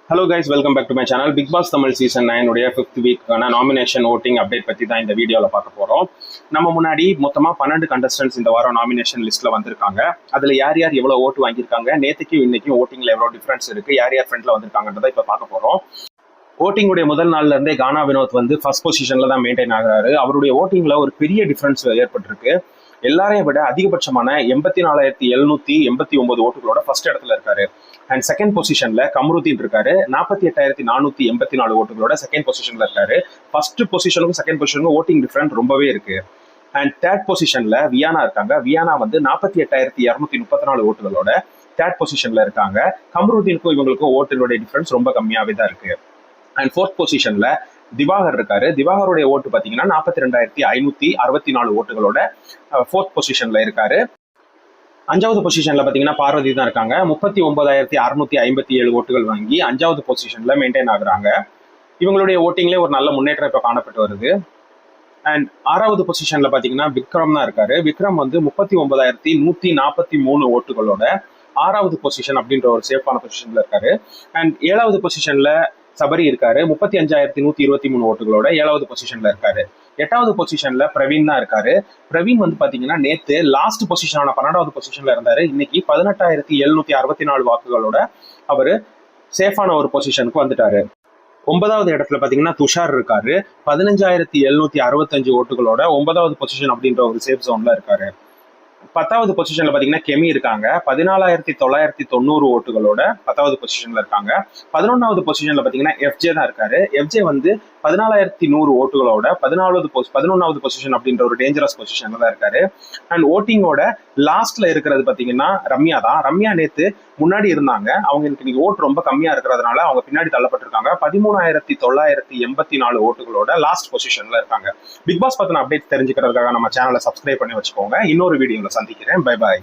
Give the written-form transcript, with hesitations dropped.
Hello guys, welcome back to my channel. Bigg Boss Tamil season 9 உடைய 5th வீக்கான nomination voting update பற்றி தான் இந்த வீடியோவில் பார்க்க போகிறோம். நம்ம முன்னாடி மொத்தமாக 12 கண்டஸ்டன்ஸ் இந்த வாரம் நாமினேஷன் லிஸ்ட்டில் வந்திருக்காங்க. அதில் யார் யார் எவ்வளோ ஓட்டு வாங்கியிருக்காங்க, நேற்றுக்கும் இன்னைக்கும் ஓட்டிங்கில் எவ்வளோ டிஃப்ரென்ஸ் இருக்குது, யார் யார் ஃப்ரெண்டில் வந்திருக்காங்கன்றதை இப்போ பார்க்க போகிறோம். ஓட்டிங்குடைய முதல் நாள்ல இருந்தே கானா வினோத் வந்து ஃபர்ஸ்ட் பொசிஷன்ல தான் மெயின்டைன் ஆகிறாரு. அவருடைய ஓட்டிங்ல ஒரு பெரிய டிஃபரன்ஸ் ஏற்பட்டிருக்கு. எல்லாரையும் விட அதிகபட்சமான 84,789 ஓட்டுகளோட ஃபர்ஸ்ட் இடத்துல இருக்காரு. அண்ட் செகண்ட் பொசிஷன்ல கமருதீன் இருக்காரு. 48,484 ஓட்டுகளோட செகண்ட் பொசிஷன்ல இருக்காரு. ஃபர்ஸ்ட் பொசிஷனுக்கும் செகண்ட் பொசிஷனுக்கும் ஓட்டிங் டிஃபரன்ஸ் ரொம்பவே இருக்கு. அண்ட் தேர்ட் பொசிஷன்ல வியானா இருக்காங்க. வியானா வந்து 48,234 ஓட்டுகளோட தேர்ட் பொசிஷன்ல இருக்காங்க. கமருதீனுக்கும் இவங்களுக்கும் ஓட்டுகளுடைய டிஃபரன்ஸ் ரொம்ப கம்மியாவே தான் இருக்கு. அண்ட் ஃபோர்த் பொசிஷன்ல திவாகர் இருக்காரு. திவாகருடைய ஓட்டு பார்த்தீங்கன்னா 42,564 ஓட்டுகளோட ஃபோர்த் பொசிஷன்ல இருக்காரு. அஞ்சாவது பொசிஷன்ல பார்த்தீங்கன்னா பார்வதி தான் இருக்காங்க. 39,657 ஓட்டுகள் வாங்கி அஞ்சாவது பொசிஷன்ல மெயின்டைன் ஆகுறாங்க. இவங்களுடைய ஓட்டிங்லேயே ஒரு நல்ல முன்னேற்றம் இப்போ காணப்பட்டு வருது. அண்ட் ஆறாவது பொசிஷன்ல பார்த்தீங்கன்னா விக்ரம் தான் இருக்காரு. விக்ரம் வந்து 39,143 ஓட்டுகளோட ஆறாவது பொசிஷன் அப்படின்ற ஒரு சேஃபான பொசிஷன்ல இருக்காரு. அண்ட் ஏழாவது பொசிஷன்ல சபரி இருக்காரு. 35,123 ஓட்டுகளோட ஏழாவது பொசிஷன்ல இருக்காரு. எட்டாவது பொசிஷன்ல பிரவீன் தான் இருக்காரு. பிரவீன் வந்து பாத்தீங்கன்னா நேத்து லாஸ்ட் பொசிஷனான 12வது பொசிஷன்ல இருந்தாரு. இன்னைக்கு 18,764 வாக்குகளோட அவரு சேஃபான ஒரு பொசிஷனுக்கு வந்துட்டாரு. 9வது இடத்துல பாத்தீங்கன்னா துஷார் இருக்காரு. 15,765 ஓட்டுகளோட 9வது பொசிஷன் அப்படின்ற ஒரு சேஃப் ஜோன்ல இருக்காரு. 10வது பொசிஷன்ல பாத்தீங்கன்னா கெமி இருக்காங்க. 14,990 ஓட்டுகளோட 10வது பொசிஷன்ல இருக்காங்க. 11வது பொசிஷன்ல பாத்தீங்கன்னா எஃப்ஜே தான் இருக்காரு. எஃப்ஜே வந்து 14,100 ஓட்டுகளோட 11வது பொசிஷன் அப்படின்ற ஒரு டேஞ்சரஸ் பொசிஷன்ல தான் இருக்காரு. அண்ட் ஓட்டிங்கோட லாஸ்ட்ல இருக்கிறது பாத்தீங்கன்னா ரம்யா தான். ரம்யா நேத்து முன்னாடி இருந்தாங்க. அவங்க இன்னைக்கு ஓட்டு ரொம்ப கம்மியா இருக்கிறதுனால அவங்க பின்னாடி தள்ளப்பட்டிருக்காங்க. 13,984 ஓட்டுகளோட லாஸ்ட் பொசிஷன்ல இருக்காங்க. பிக் பாஸ் பத்தின அப்டேட் தெரிஞ்சுக்கிறதுக்காக நம்ம சேனலை சப்ஸ்கிரைப் பண்ணி வச்சுக்கோங்க. இன்னொரு வீடியோல சந்திக்கிறேன். Bye bye.